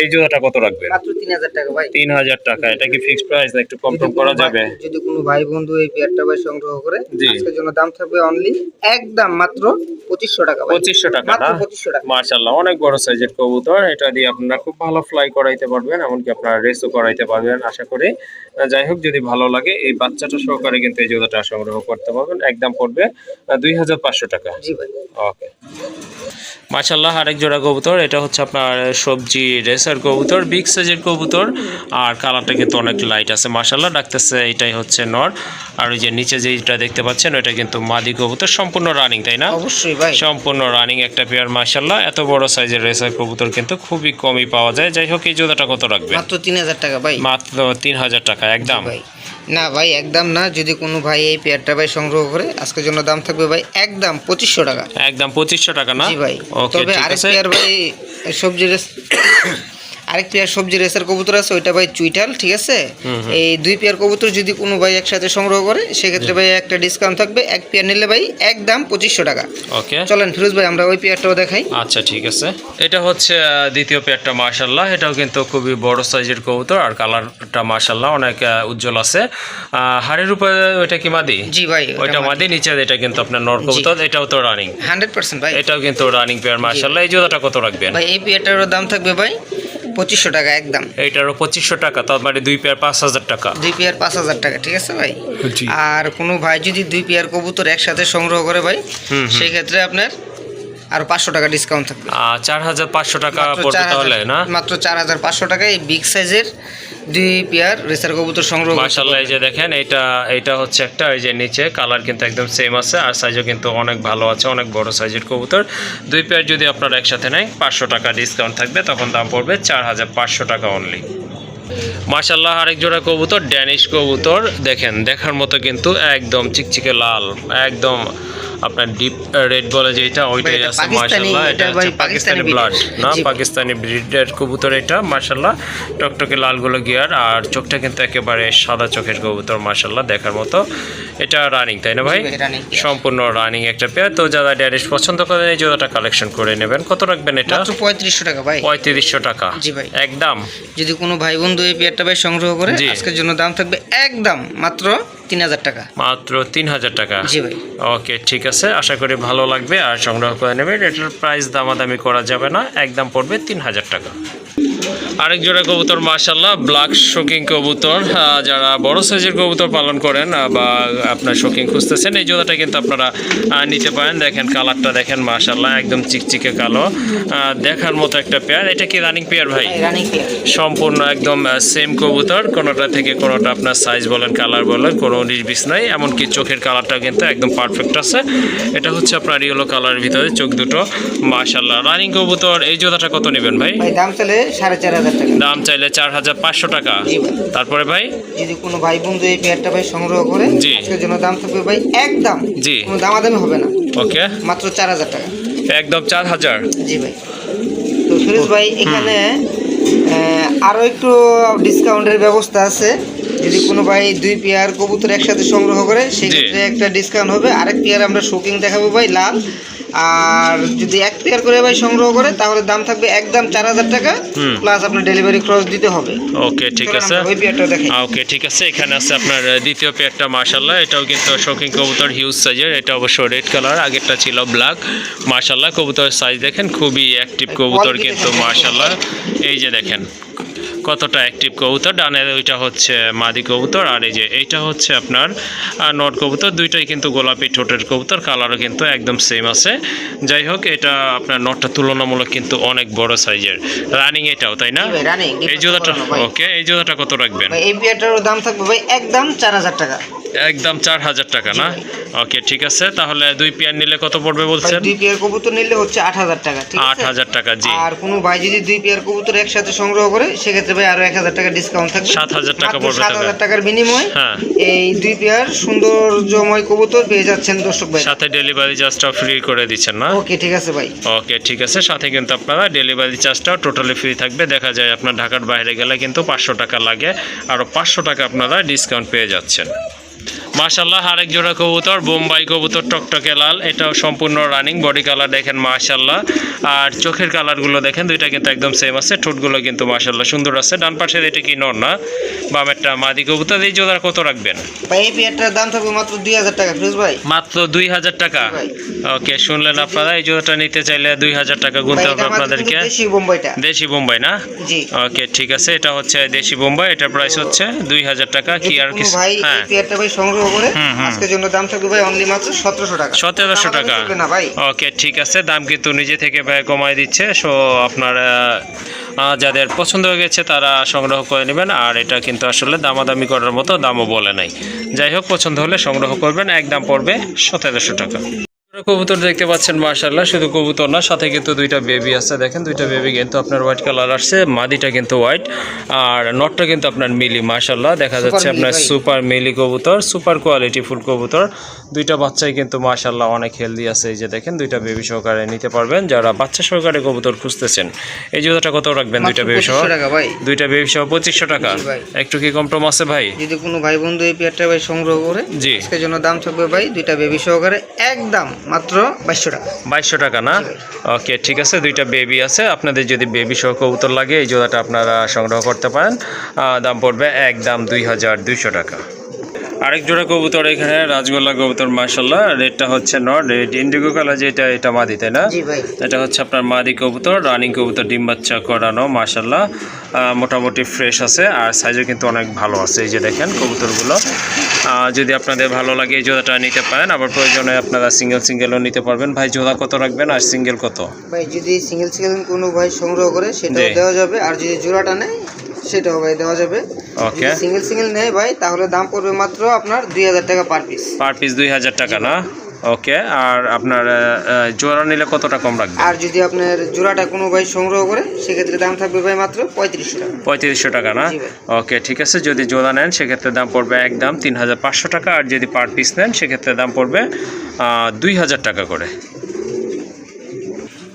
এই জোড়াটা কত রাখবেন? মাত্র 3000 টাকা ভাই। 3000 টাকা। এটা কি ফিক্সড প্রাইস না একটু কম যদি টম কোনো করা ভাই- যাবে? যদি কোনো ভাই বন্ধু এই পেয়ারটা ভাই সংগ্রহ করে, জি। আজকের জন্য দাম থাকবে অনলি একদম মাত্র 2500 টাকা ভাই। 2500 টাকা মাত্র না? 2500 টাকা। মাশাআল্লাহ, অনেক বড় সাইজের কবুতর। এটা দিয়ে আপনারা খুব ভালো ফ্লাই করাইতে পারবেন, এমনকি আপনারা রেসও করাইতে পারবেন আশা করি। যাই হোক, যদি ভালো লাগে এই বাচ্চাটা সহকারে কিন্তু এই জোড়াটা সংগ্রহ করতে পারবেন। একদম পড়বে 2500 টাকা। জি ভাই। ওকে। মাশাআল্লাহ, আরেক জোড়া কবুতর। এটা হচ্ছে আপনার সবজি রেসার কবুতর, বিগ সাইজের কবুতর। আর কালারটা কিন্তু অনেক লাইট আছে। মাশাআল্লাহ, ডাকতেছে এটাই হচ্ছে নর। আর ওই যে নিচে যেটা দেখতে পাচ্ছেন ওটা কিন্তু মাদি কবুতর, সম্পূর্ণ রানিং, তাই না? অবশ্যই ভাই। সম্পূর্ণ রানিং একটা পেয়ার। মাশাআল্লাহ, এত বড় সাইজের রেসার কবুতর কিন্তু খুবই কমই পাওয়া যায়। যাই হোক, এই জোড়াটা কত রাখবেন? মাত্র 3000 টাকা ভাই। মাত্র 3000 টাকা একদম। ভাই না ভাই, একদম না। যদি কোনো ভাই এই পেয়ারটা ভাই সংগ্রহ করে, আজকের জন্য দাম থাকবে ভাই একদম 2500 টাকা। একদম 2500 টাকা না? জি ভাই। ওকে, তবে ঠিক আরেক আছে। পেয়ার ভাই সবজি রেস আরেক পেয়ার সবজি রেসার কবুতর আছে, ওইটা ভাই চুইটাল, ঠিক আছে? এই দুই পেয়ার কবুতর যদি কোনো ভাই একসাথে সংগ্রহ করে, সেক্ষেত্রে ভাই একটা ডিসকাউন্ট থাকবে। এক পেয়ার নিলে ভাই একদম 2500 টাকা। ওকে, চলেন ফিরোজ ভাই, আমরা ওই পেয়ারটাও দেখাই। আচ্ছা ঠিক আছে। এটা হচ্ছে দ্বিতীয় পেয়ারটা। মাশাআল্লাহ, এটাও কিন্তু খুবই বড় সাইজের কবুতর। আর কালারটা মাশাআল্লাহ অনেক উজ্জ্বল আছে। হাড়ের উপরে ওইটা কি মাদি? জি ভাই, ওইটা মাদি। নিচে এটা কিন্তু আপনার নর কবুতর। এটাও তো রানিং? 100% ভাই। এটাও কিন্তু রানিং পেয়ার। মাশাআল্লাহ, এই জোড়াটা কত রাখবেন? ভাই এই পেয়ারটারও দাম থাকবে ভাই 2500 টাকা একদম। এইটারও 2500 টাকা, তার মানে দুই পেয়ার 5000 টাকা। দুই পেয়ার 5000 টাকা, ঠিক আছে ভাই? জি। আর কোনো ভাই যদি দুই পেয়ার কবুতর একসাথে সংগ্রহ করে ভাই, সেই ক্ষেত্রে আপনার আরো 500 টাকা ডিসকাউন্ট থাকবে। 4500 টাকা মাত্র পড়বে 4000 তাহলে না? মাত্র 4500 টাকায় এই বিগ সাইজের দুই পেয়ার রেসার কবুতর সংগ্রহ করতে মাশাআল্লাহ, এই পারবেন। যে দেখেন, এটা হচ্ছে একটা, এই যে নিচে কালার কিন্তু একদম সেম আছে। আর সাইজও কিন্তু অনেক ভালো আছে, অনেক বড় সাইজের কবুতর। দুই পেয়ার যদি আপনারা একসাথে নেয়, 500 টাকা ডিসকাউন্ট থাকবে, তখন দাম পড়বে 4500 টাকা অনলি। মাশাআল্লাহ, আরেক জোড়া কবুতর, ড্যানিশ কবুতর। দেখেন, দেখার মতো কিন্তু একদম চিকচিকে লাল, একদম আপনার ডিপ রেড বলে যেটা, ওইটাই এটা আছে। পাকিস্তানি, মাশাআল্লাহ, এটা এটা ভাই হচ্ছে পাকিস্তানি পাকিস্তানি ব্লাড না? জি ভাই। পাকিস্তানি ব্রিডের কবুতর এটা। মাশাআল্লাহ, টকটকে লালগুলো গিয়ার, আর চোখটা কিন্তু একেবারে সাদা চোখের কবুতর। মাশাআল্লাহ, দেখার মতো। এটা রানিং, তাই না ভাই? জি ভাই, running পেয়ার। সম্পূর্ণ রানিং একটা পেয়ার। তো যারা ড্যানিশ পছন্দ করেন, এই জোড়াটা কালেকশন করে নেবেন। কত রাখবেন এটা? মাত্র 3500 টাকা ভাই। 3500 টাকা জি ভাই। একদম। যদি কোনো ভাই বন্ধু এই পেয়ারটা ভাই সংগ্রহ করে, জি। আজকের জন্য দাম থাকবে একদম মাত্র 3000 টাকা। মাত্র 3000 টাকা। জি ভাই। ওকে, ঠিক আছে। আশা করি ভালো লাগবে আর সংগ্রহ করে নেবেন। এটার প্রাইস দামাদামি করা যাবে না, একদম পড়বে 3000 টাকা। আরেক জোড়া কবুতর, মাশাআল্লাহ, ব্ল্যাক শোকিং কবুতর। যারা বড় সাইজের কবুতর পালন করেন বা আপনার শোকিং খুঁজতেছেন, এই জোড়াটা কিন্তু আপনারা নিতে পারেন। দেখেন কালারটা, দেখেন মাশাআল্লাহ, একদম চিকচিকে কালো, দেখার মতো একটা পেয়ার। এটা কি রানিং পেয়ার ভাই? Running pair. সম্পূর্ণ একদম সেম কবুতর, কোনোটা থেকে কোনোটা আপনার সাইজ বলেন, কালার বলেন, কোনো 19-20 নাই। এমনকি চোখের কালারটা কিন্তু একদম পারফেক্ট আছে। এটা হচ্ছে আপনার ইয়েলো কালারের ভিতরে চোখ দুটো। মাশাআল্লাহ, রানিং কবুতর। এই জোড়াটা কত নেবেন ভাই? ভাই দাম চলে 4500 টাকা। দাম চাইলে 4500 টাকা। জি ভাই। তারপরে ভাই, যদি কোনো ভাই বন্ধু এই পেয়ারটা ভাই সংগ্রহ করে, জি। আজকের জন্য দাম থাকবে ভাই একদম, জি। কোনো দামাদামি হবে না, ওকে, মাত্র 4000 টাকা। একদম 4000। জি ভাই। তো ফিরোজ ভাই, এখানে আরও একটু ডিসকাউন্টের ব্যবস্থা আছে। যদি কোনো ভাই দুই পেয়ার কবুতর একসাথে সংগ্রহ করে, সেক্ষেত্রে একটা ডিসকাউন্ট হবে। আরেক পেয়ার আমরা শোকিং দেখাবো ভাই, লাল। আর যদি এক পেয়ার করে ভাই সংগ্রহ করে, তাহলে দাম থাকবে একদম 4000 টাকা, প্লাস আপনার ডেলিভারি খরচ দিতে হবে। ওকে, ঠিক চলেন আছে। আমরা ওই পেয়ারটা দেখাই। ওকে, ঠিক আছে। এখানে আছে আপনার দ্বিতীয় পেয়ারটা। মাশাআল্লাহ, এটাও কিন্তু শোকিং কবুতর, হিউজ সাইজের। এটা অবশ্য রেড কালার, আগেরটা ছিল ব্ল্যাক। মাশাআল্লাহ, কবুতরের সাইজ দেখেন, খুবই অ্যাক্টিভ কবুতর কিন্তু। মাশাআল্লাহ, এই যে দেখেন কতটা অ্যাক্টিভ কবুতর। ডানের ওইটা হচ্ছে মাদি কবুতর, আর এই যে এইটা হচ্ছে আপনার নর কবুতর। দুইটাই কিন্তু গোলাপি ঠোঁটের কবুতর, কালারও কিন্তু একদম সেম আছে। যাই হোক, এটা আপনার নরটা তুলনামূলক কিন্তু অনেক বড় সাইজের। রানিং এটাও, তাই না? জি ভাই, রানিং। এই জোড়াটা, ওকে, এই জোড়াটা কত রাখবেন? ভাই এই পেয়ারটারও দাম থাকবে ভাই একদম 4000 টাকা। একদম 4000 টাকা না? ওকে ঠিক আছে, তাহলে 2 পেয়ার নিলে কত পড়বে বলছেন? 2 পেয়ার কবুতর নিলে হচ্ছে 8000 টাকা, ঠিক আছে? 8000 টাকা, জি। আর কোনো ভাই যদি 2 পেয়ার কবুতর একসাথে সংগ্রহ করে সেক্ষেত্রে ভাই আরো 1000 টাকা ডিসকাউন্ট থাকবে। 7000 টাকা পড়বে। 7000 টাকার বিনিময়ে হ্যাঁ, এই 2 পেয়ার সৌন্দর্যময় কবুতর পেয়ে যাচ্ছেন দর্শক ভাই। সাথে ডেলিভারি চার্জটা ফ্রি করে দিচ্ছেন না? ওকে ঠিক আছে ভাই। ওকে ঠিক আছে, সাথে কিন্তু আপনারা ডেলিভারি চার্জটাও টোটালি ফ্রি থাকবে। দেখা যায় আপনার ঢাকার বাইরে গেলে কিন্তু 500 টাকা লাগে, আরও 500 টাকা আপনারা ডিসকাউন্ট পেয়ে যাচ্ছেন। মাশাআল্লাহ, আরেক জোড়া কবুতর, বোম্বাই কবুতর, টকটকে লাল, এটাও সম্পূর্ণ রানিং। বডি কালার দেখেন মাশাআল্লাহ, আর চোখের কালারগুলো দেখেন, দুইটা কিন্তু একদম সেম আছে। ঠোঁটগুলো কিন্তু মাশাআল্লাহ সুন্দর আছে। ডান পাশের এটা কি নর না বামেরটা মাদি কবুতর? এই জোড়া কত রাখবেন ভাই? এই পেয়ারটার দাম থাকবে মাত্র 2000 টাকা ফিরোজ ভাই। মাত্র 2000 টাকা? ভাই ওকে, শুনলেন আপনারা, এই জোড়াটা নিতে চাইলে 2000 টাকা গুনতে হবে আপনাদেরকে। দেশি বোম্বাইটা, দেশি বোম্বাই না? জি। ওকে ঠিক আছে, এটা হচ্ছে দেশি বোম্বাই, এটার প্রাইস হচ্ছে 2000 টাকা। কি আর কিছু? ভাই হ্যাঁ, এই পেয়ারটা ভাই সংগ্রহ করে আজকের জন্য দাম থাকবে ভাই অনলি মাত্র 1700 টাকা। 1700 টাকা না ভাই? ওকে ঠিক আছে, দাম কিন্তু নিজে থেকে ভাই কমায় দিচ্ছে। সো আপনারা যাদের পছন্দ হয়ে গেছে তারা সংগ্রহ করে নেবেন। আর এটা কিন্তু আসলে দামাদামি করার মতো দামও বলে নাই। যাই হোক, পছন্দ হলে সংগ্রহ করবেন, একদম পড়বে 1700 টাকা। কবুতর দেখতে পাচ্ছেন মাশাআল্লাহ, শুধু কবুতর না, সাথে কিন্তু দুইটা বেবি আছে। দেখেন দুইটা বেবি কিন্তু আপনার হোয়াইট কালার আসছে, মাদিটা কিন্তু হোয়াইট আর নটটা কিন্তু আপনার মিলি। মাশাআল্লাহ, দেখা যাচ্ছে আপনার সুপার মিলি কবুতর, সুপার কোয়ালিটি ফুল কবুতর। দুইটা বাচ্চাই কিন্তু মাশাআল্লাহ অনেক হেলদি আছে। এই যে দেখেন, দুইটা বেবি সহকারে নিতে পারবেন যারা বাচ্চা সহকারে কবুতর খুঁজতেছেন। এই জোড়াটা কত রাখবেন? দুইটা বেবি সহ? দুইটা বেবি সহ 2500 টাকা। একটু কি কম টম আছে ভাই? যদি কোনো ভাই বন্ধু এই পেয়ারটা ভাই সংগ্রহ করে, জি, আজকের জন্য দাম থাকবে ভাই দুইটা বেবি সহকারে একদম মাত্র 2200 টাকা। 2200 টাকা না? ওকে ঠিক আছে, দুইটা বেবি আছে। আপনাদের যদি বেবি সহ কবুতর লাগে এই জোড়াটা আপনারা সংগ্রহ করতে পারেন। দাম পড়বে একদম 2200 টাকা। আরেক জোড়া কবুতর এখানে, রাজগোল্লা কবুতর মাশাআল্লাহ। রেডটা হচ্ছে নট, রেড ইন্ডিগো কালার, যেটা এটা মাদি তাই না? জি ভাই। এটা হচ্ছে আপনার মাদি কবুতর, রানিং কবুতর, ডিম বাচ্চা করানো মাশাআল্লাহ। মোটামুটি ফ্রেশ আছে আর সাইজও কিন্তু অনেক ভালো আছে। এই যে দেখেন কবুতরগুলো, যদি আপনাদের ভালো লাগে এই জোড়াটা নিতে পারেন। আবার প্রয়োজনে আপনারা সিঙ্গেলও নিতে পারবেন। ভাই জোড়া কত রাখবেন আর সিঙ্গেল কত? ভাই যদি সিঙ্গেল কোনো ভাই সংগ্রহ করে সেটাও দেওয়া যাবে, আর যদি জোড়াটা নেয় সেটাও ভাই দেওয়া যাবে। ওকে, সিঙ্গেল নেয় ভাই তাহলে দাম পড়বে মাত্র আপনার 2000 টাকা পার পিস। 2000 টাকা না? ওকে, আর আপনার জোড়া নিলে কতটা কম রাখবেন? আর যদি আপনার জোড়াটা কোনো ভাই সংগ্রহ করে সেক্ষেত্রে দাম থাকবে ভাই মাত্র 3500 টাকা। 3500 টাকা না? ওকে ঠিক আছে, যদি জোড়া নেন সেক্ষেত্রে দাম পড়বে একদম 3500 টাকা। আর যদি পার পিস নেন সেক্ষেত্রে দাম পড়বে 2000 টাকা করে।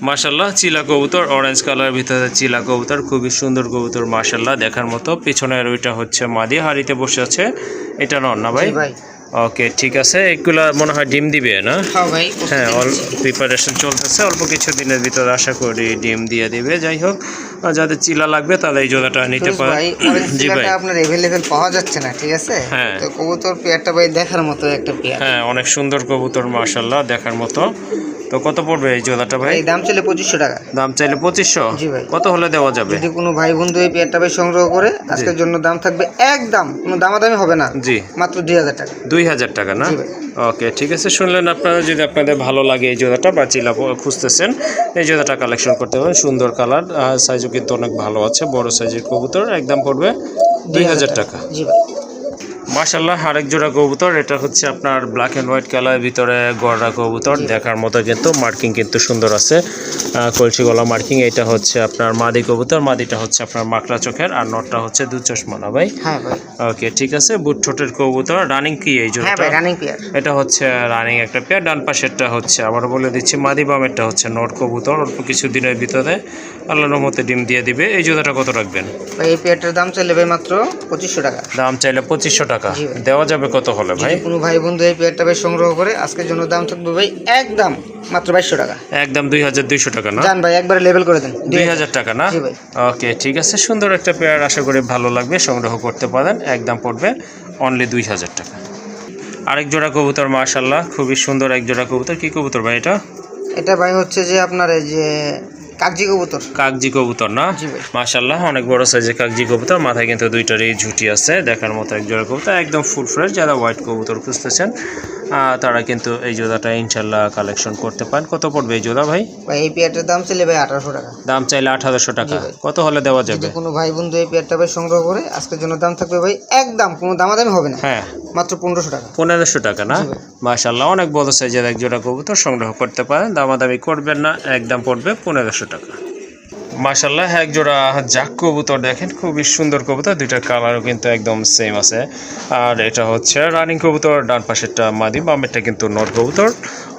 মাশাআল্লাহ, চিলা কবুতর, অরেঞ্জ কালার ভিতরে চিলা কবুতর, খুবই সুন্দর কবুতর মাশাআল্লাহ দেখার মতো। পিছনের ওইটা হচ্ছে মাদি, হাড়িতে বসে আছে। এটা নর না ভাই? ওকে ঠিক আছে, এগুলা মনে হয় ডিম দিবে না? হ্যাঁ, প্রিপারেশন চলতেছে, অল্প কিছু দিনের ভিতরে আশা করি ডিম দিয়ে দিবে। যাই হোক, যাদের চিলা লাগবে তারা এই জোড়াটা নিতে পারে। জি ভাই, আপনার अवेलेबल পাওয়া যাচ্ছে না, ঠিক আছে? হ্যাঁ, তো কবুতর পেয়ারটা ভাই দেখার মতো একটা পেয়ার। হ্যাঁ, অনেক সুন্দর কবুতর মাশাআল্লাহ দেখার মতো। তো কত পড়বে এই জোড়াটা ভাই? দাম চাইলে 2500 টাকা। দাম চাইলে 2500? জি ভাই। কত হলে দেওয়া যাবে? যদি কোনো ভাই বন্ধু এই পেয়ারটা ভাই সংগ্রহ করে আজকের জন্য দাম থাকবে একদম, কোনো দামাদামি হবে না, জি, মাত্র 2000 টাকা। 2000 টাকা না? ওকে ঠিক আছে, শুনলেন আপনারা। যদি আপনাদের ভালো লাগে এই জোড়াটা বা চিলা খুঁজতেছেন, এই জোড়াটা কালেকশন করতে পারেন। সুন্দর কালার, সাইজও কিন্তু অনেক ভালো আছে, বড় সাইজের কবুতর। একদম পড়বে 2000 টাকা। জি ভাই। মাশাআল্লাহ, আরেক জোড়া কবুতর, এটা হচ্ছে আপনার ব্ল্যাক অ্যান্ড হোয়াইট কালারের ভিতরে গড়া কবুতর। দেখার মতো কিন্তু মার্কিং কিন্তু সুন্দর আছে, কলসি গলা মার্কিং। এটা হচ্ছে আপনার মাদি কবুতর, মাদিটা হচ্ছে আপনার মাকড়া চোখের, আর নটটা হচ্ছে দুধ চশমা না ভাই? হ্যাঁ ভাই। ওকে ঠিক আছে, বুট ঠোঁটের কবুতর। রানিং কি এই জোড়াটা? হ্যাঁ ভাই, রানিং পেয়ার। এটা হচ্ছে রানিং একটা পেয়ার। ডান পাশেরটা হচ্ছে, আবার বলে দিচ্ছি, মাদি, বামেরটা হচ্ছে নট কবুতর। অল্প কিছু দিনের ভিতরে আল্লাহর রহমতে ডিম দিয়ে দিবে। এই জোড়াটা কত রাখবেন? ভাই এই পেয়ারটার দাম চাইলে ভাই মাত্র 2500 টাকা। দাম চাইলে 2500 টাকা। দেওয়া যাবে কত হলে ভাই? কোনো ভাই বন্ধু এই পেয়ারটা ভাই সংগ্রহ করে আজকের জন্য দাম থাকবে ভাই একদম মাত্র 2200 টাকা। একদম 2200 টাকা না? জান ভাই একবারে লেভেল করে দেন। 2000 টাকা না? জি ভাই। ওকে ঠিক আছে, সুন্দর একটা পেয়ার, আশা করি ভালো লাগবে, সংগ্রহ করতে পারেন। একদম পড়বে অনলি 2000 টাকা। আরেক জোড়া কবুতর মাশাআল্লাহ, খুবই সুন্দর এক জোড়া কবুতর। কি কবুতর ভাই এটা? এটা ভাই হচ্ছে যে আপনার এই যে কাগজি কবুতর। কাগজি কবুতর না? মাশাআল্লাহ, অনেক বড় সাইজের কাগজি কবুতর। মাথায় কিন্তু দুইটারই ঝুঁটি আছে, দেখার মতো এক জোড়া কবুতর, একদম ফুল ফ্রেশ। যারা হোয়াইট কবুতর খুঁজতেছেন তারা কিন্তু এই জোড়াটা ইনশাল্লাহ কালেকশন করতে পারেন। কত পড়বে এই জোড়া ভাই? ভাই এই পেয়ারটার দাম চাইলে ভাই 1800 টাকা। দাম চাইলে 1800 টাকা। জি ভাই। কত হলে দেওয়া যাবে? যদি কোনো ভাই বন্ধু এই পেয়ারটা ভাই সংগ্রহ করে আজকের জন্য দাম থাকবে ভাই একদম কোনো দামাদামি হবে না, হ্যাঁ মাত্র 1500 টাকা। 1500 টাকা না? জি ভাই। মাশাআল্লাহ, অনেক বড় সাইজের এক জোড়া কবুতর সংগ্রহ করতে পারেন, দামাদামি করবেন না, একদম পড়বে 1500 টাকা। মাশাআল্লাহ, এক জোড়া জাক কবুতর দেখেন, খুবই সুন্দর কবুতর, দুইটা কালারও কিন্তু একদম সেম আছে। আর এটা হচ্ছে রানিং কবুতর, ডান পাশেরটা মাদি, বামেরটা কিন্তু নর কবুতর।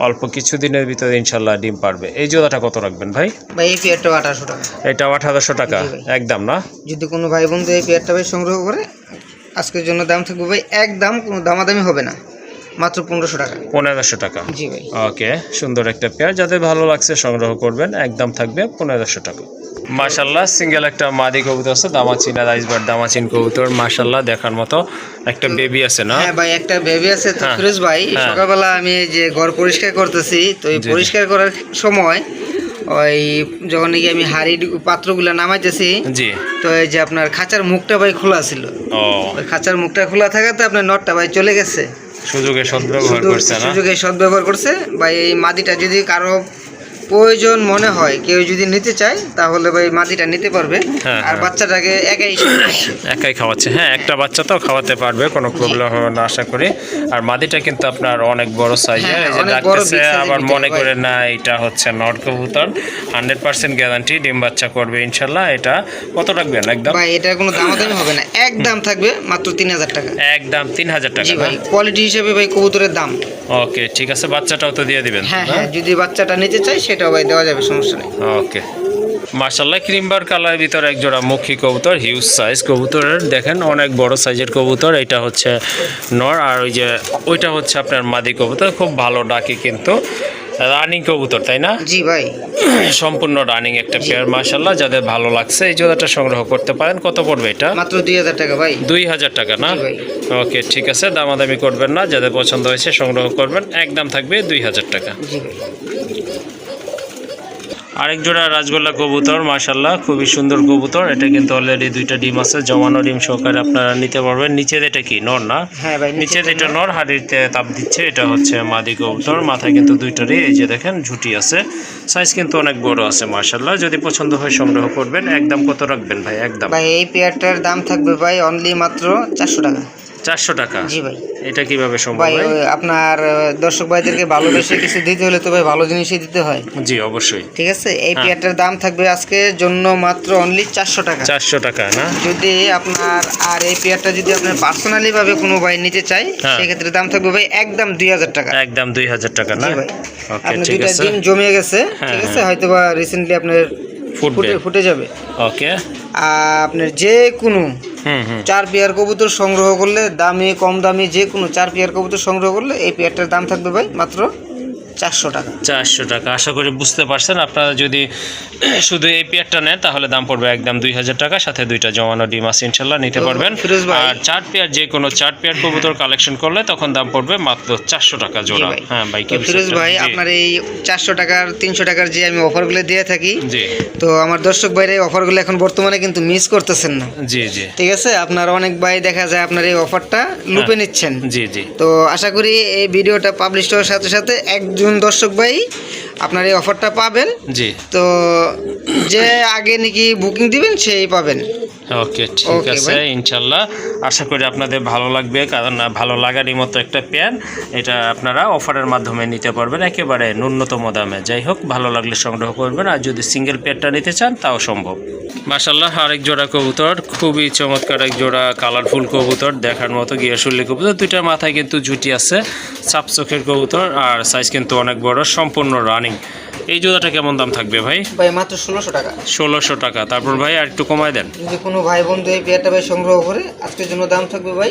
অল্প কিছু দিনের ভিতরে ইনশাল্লাহ ডিম পারবে। এই জোড়াটা কত রাখবেন ভাই? ভাই এই পেয়ারটাও 1800 টাকা। এটাও 1800 টাকা জি ভাই। একদম না? যদি কোনো ভাই বন্ধু এই পেয়ারটা ভাই সংগ্রহ করে আজকের জন্য দাম থাকবে ভাই একদম কোনো দামাদামি হবে না, মাত্র 1500 টাকা। 1500 টাকা। জি ভাই। ওকে, সুন্দর একটা পেয়ার, যাদের ভালো লাগছে সংগ্রহ করবেন, একদম থাকবে 1500 টাকা। মাশাআল্লাহ, সিঙ্গেল একটা মাদি কবুতর আছে, দামাচিন আর আইসবার দামাচিন কবুতর, মাশাআল্লাহ দেখার মতো। একটা বেবি আছে না? হ্যাঁ ভাই, একটা বেবি আছে। তো হ্যাঁ। ফিরোজ ভাই, হ্যাঁ। সকালবেলা আমি এই যে ঘর পরিষ্কার করতেছি, তো এই জি, জি। পরিষ্কার করার সময় ওই যখন নাকি আমি হাড়ি পাত্রগুলো নামাইতেছি, জি। তো এই যে আপনার খাঁচার মুখটা ভাই খোলা ছিল। ও, ওই খাঁচার মুখটা খোলা থাকাতে আপনার নটটা ভাই চলে গেছে। সুযোগে সদ্ব্যবহার করছে না? সুযোগে সদ্ব্যবহার করছে ভাই। এই মাদিটা যদি কারো প্রয়োজন মনে হয়, কেউ যদি নিতে চায়, তাহলে ভাই মাদিটা নিতে পারবে। হ্যাঁ, আর হ্যাঁ। বাচ্চাটাকে একাই একাই খাওয়াচ্ছে, হ্যাঁ, একটা বাচ্চা তো খাওয়াতে পারবে, কোনো প্রবলেম হবে না আশা করি। আর মাদিটা কিন্তু আপনার অনেক বড় সাইজের, হ্যাঁ, এই যে অনেক বড় ডাকতেছে, big size এর আবার ভিতরে মনে ভাই। করে না এটা হচ্ছে নর কবুতর, 100% গ্যারান্টি ডিম বাচ্চা করবে ইনশাল্লাহ। এটা কত রাখবেন একদম? ভাই এটার কোনো দামাদামি হবে না, একদম থাকবে মাত্র 3000 টাকা। একদম 3000 টাকা জি না? ভাই, কোয়ালিটি হিসেবে ভাই কবুতরের দাম। ওকে, ঠিক আছে, বাচ্চাটাও তো দিয়ে দিবেন। হ্যাঁ হ্যাঁ, যদি বাচ্চাটা নিতে চাই সেটাও ভাই দেওয়া যাবে, সমস্যা নেই। ওকে। মাশাআল্লাহ, ক্রিমবার কালারের ভিতরে এক জোড়া মুখী কবুতর, হিউজ সাইজ কবুতরের, দেখেন অনেক বড় সাইজের কবুতর। এটা হচ্ছে নর, আর ওই যে ওইটা হচ্ছে আপনার মাদি কবুতর, খুব ভালো ডাকে কিন্তু। রানিং কবুতর তাই না? জি ভাই। সম্পূর্ণ রানিং একটা পেয়ার, মাশাআল্লাহ, যাদের ভালো লাগছে এই জোড়াটা সংগ্রহ করতে পারেন। কত পড়বে এটা? মাত্র 2000 টাকা ভাই। 2000 টাকা না? জি ভাই। ওকে, ঠিক আছে, দামাদামি করবেন না, যাদের পছন্দ হয়েছে সংগ্রহ করবেন, একদম থাকবে 2000 টাকা। জি ভাই। আরেক জোড়া রাজগোল্লা কবুতর, মাশাআল্লাহ খুবই সুন্দর কবুতর। এটা কিন্তু অলরেডি দুইটা ডিম আছে, জমানো ডিম সহকারে আপনারা নিতে পারবেন। নিচের এটা কি নর না? হ্যাঁ ভাই, নিচের এটা নর, হাড়িতে তাপ দিচ্ছে। এটা হচ্ছে মাদি কবুতর, মাথায় কিন্তু দুইটারই এই যে দেখেন ঝুটি আছে, সাইজ কিন্তু অনেক বড় আছে মাশাআল্লাহ। যদি পছন্দ হয় সংগ্রহ করবেন। একদম কত রাখবেন ভাই? একদম ভাই এই পেয়ারটার দাম থাকবে ভাই অনলি মাত্র 400 টাকা। 400 টাকা? জি ভাই। এটা কিভাবে সম্ভব ভাই ভাই? ওই আপনার দর্শক ভাইদেরকে ভালোবেসে কিছু দিতে হলে তো ভাই ভালো জিনিসই দিতে হয়। জি অবশ্যই। ঠিক আছে, এই হ্যাঁ। পেয়ারটার দাম থাকবে আজকের জন্য মাত্র অনলি 400 টাকা। 400 টাকা না? যদি আপনার আর এই পেয়ারটা যদি আপনার পার্সোনালি ভাবে কোনো ভাই নিতে চাই, হ্যাঁ। সেক্ষেত্রে দাম থাকবে ভাই একদম 2000 টাকা। একদম 2000 টাকা না? জি ভাই। ওকে, আপনার ঠিক দুইটা আছে, ডিম জমে গেছে, হ্যাঁ, ঠিক আছে, হ্যাঁ। হয়তো বা রিসেন্টলি আপনার ফুটবে। ফুটে যাবে। ওকে। আপনার যে কোনো হুম হুম। 4 পেয়ার কবুতর সংগ্রহ করলে, দামি কম দামি যে কোনো 4 পেয়ার কবুতর সংগ্রহ করলে এই পেয়ারটার দাম থাকবে ভাই মাত্র 400 টাকা। 400 টাকা। আশা করি বুঝতে পারছেন। আপনারা যদি শুধু এই পেয়ারটা নেন তাহলে দাম পড়বে একদম 2000 টাকা, সাথে দুইটা জমানো ডিম আছে ইনশাল্লাহ, নিতে তো পারবেন। ফিরোজ ভাই- আর 4 পেয়ার, যে কোনো 4 পেয়ার কবুতর কালেকশন করলে তখন দাম পড়বে মাত্র 400 টাকা জি জোড়া। ভাই। হ্যাঁ ভাই, তো ফিরোজ ভাই, আপনার এই 400 টাকার 300 টাকার যে আমি অফারগুলো দিয়ে থাকি, জি তো আমার দর্শক ভাইরা এই অফারগুলো এখন বর্তমানে কিন্তু মিস করতেছেন না। জি জি ঠিক আছে, আপনার অনেক ভাই দেখা যায় আপনার এই অফারটা লুপে নিচ্ছেন। জি জি। তো আশা করি এই ভিডিওটা পাবলিশ হওয়ার সাথে সাথে একজন দর্শক ভাই আপনার এই অফারটা পাবেন। জি। তো যে আগে নাকি বুকিং দিবেন সেই পাবেন। ওকে, ঠিক Okay, আছে, ভাই। ইনশাল্লাহ আশা করি আপনাদের ভালো লাগবে, কারণ ভালো লাগারই মতো একটা পেয়ার। এটা আপনারা অফারের মাধ্যমে নিতে পারবেন একেবারে ন্যূনতম দামে। যাই হোক, ভালো লাগলে সংগ্রহ করবেন, আর যদি সিঙ্গেল পেয়ারটা নিতে চান তাও সম্ভব। মাশাআল্লাহ, আরেক জোড়া কবুতর, খুবই চমৎকার এক জোড়া কালারফুল কবুতর, দেখার মতো গিয়াশুল্লি কবুতর। দুইটার মাথায় কিন্তু জুটি আছে, সাপ চোখের কবুতর, আর সাইজ কিন্তু অনেক বড়, সম্পূর্ণ রানিং। এই জোড়াটা কেমন দাম থাকবে ভাই? ভাই মাত্র 1600 টাকা। 1600 টাকা। তারপর ভাই আর একটু কমায় দেন। যদি কোনো ভাই বন্ধু এই পেয়ারটা ভাই সংগ্রহ করে আজকের জন্য দাম থাকবে ভাই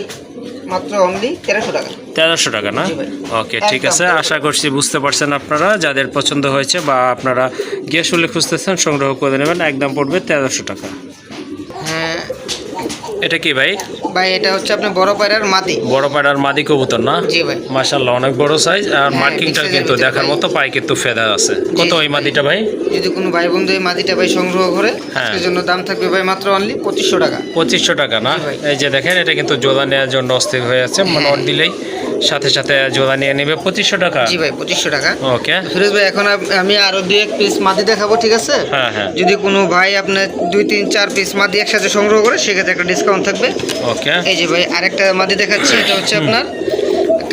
মাত্র অনলি 1300 টাকা। 1300 টাকা না? জি ভাই। ওকে, ঠিক একদম আছে, আশা করছি বুঝতে পারছেন আপনারা। যাদের পছন্দ হয়েছে বা আপনারা গিয়াশুল্লি খুঁজতেছেন সংগ্রহ করে নেবেন, একদম পড়বে 1300 টাকা। হ্যাঁ এটা কি ভাই? ভাই, এটা হচ্ছে আপনার বড় পায়রার মাদি। বড় পাড়ার মাদি কবুতর না? জি ভাই। মাশাআল্লাহ, অনেক বড় সাইজ, আর হ্যাঁ, মার্কিংটা big size-এর কিন্তু ভিতরে দেখার ভাই। মতো, পায়ে কিন্তু ফেদার আছে। কত ওই মাদিটা ভাই? যদি কোনো ভাই বন্ধু এই মাদিটা ভাই সংগ্রহ করে হ্যাঁ। আজকের জন্য দাম থাকবে ভাই মাত্র অনলি 2500 টাকা। 2500 টাকা না? জি ভাই। এই যে দেখেন, এটা কিন্তু জোড়া নেওয়ার জন্য অস্থির হয়ে আছে, মানে অন দিলেই সাথে সাথে জোড়া নিয়ে নেবে 2500 টাকা। জি ভাই 2500 টাকা। ওকে ফিরোজ ভাই এখন আমি আরো 2-1 পিস মাদি দেখাবো, ঠিক আছে? হ্যাঁ হ্যাঁ যদি কোনো ভাই আপনার 2-3-4 পিস মাদি একসাথে সংগ্রহ করে সেক্ষেত্রে একটা ডিসকাউন্ট থাকবে। ওকে এই যে ভাই আরেকটা মাদি দেখাচ্ছি, এটা হচ্ছে আপনার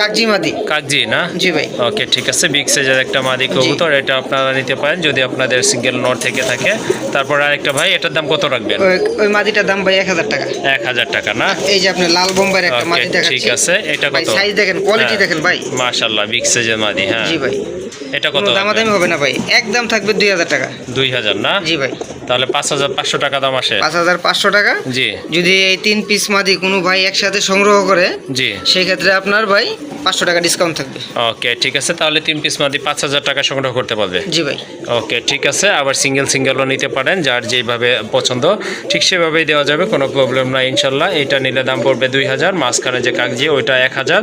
কাগজি মাদি। কাগজি না? জি ভাই। ওকে ঠিক আছে, বিগ সাইজের একটা মাদি কবুতর, এটা আপনারা নিতে পারেন যদি আপনাদের সিঙ্গেল নর থেকে থাকে। তারপর আরেকটা ভাই, এটার দাম কত রাখবেন? ওই মাদিটার দাম ভাই 1000 টাকা। 1000 টাকা না? এই যে আপনি লাল বোম্বাইয়ের একটা ওকে মাদি দেখাচ্ছি। ঠিক আছে, এটা ভাই কত? সাইজ দেখেন, কোয়ালিটি হ্যাঁ, দেখেন ভাই, মাশাআল্লাহ বিগ সাইজের মাদি। হ্যাঁ জি ভাই। এটা কত? কোনো দামাদামি হবে না ভাই, একদম থাকবে 2000 টাকা। 2000 না? জি ভাই। তাহলে 5500 টাকা দাম আসে। 5500 টাকা। জি যদি এই 3 পিস মাদি কোনো ভাই একসাথে সংগ্রহ করে জি সেই ক্ষেত্রে আপনার ভাই 500 টাকা ডিসকাউন্ট থাকবে। ওকে ঠিক আছে, তাহলে 3 পিস মাদি 5000 টাকা সংগ্রহ করতে পারবে। জি ভাই। ওকে ঠিক আছে, আবার সিঙ্গেলও নিতে পারেন, যার যেভাবে পছন্দ ঠিক সেভাবেই দেওয়া যাবে, কোনো প্রবলেম নাই ইনশাল্লাহ। এটা নিলে দাম পড়বে 2000, মাঝখানে যে কাগজি ওইটা 1000,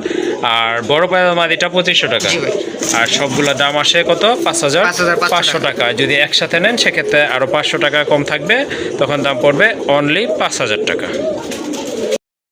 আর বড় পায়রা মাদিটা 2500 টাকা। জি ভাই। আর সবগুলো দাম আসে কত? 5500 টাকা। যদি একসাথে নেন সেক্ষেত্রে আরও 500 টাকা কম থাকবে, তখন দাম পড়বে অনলি 5000 টাকা।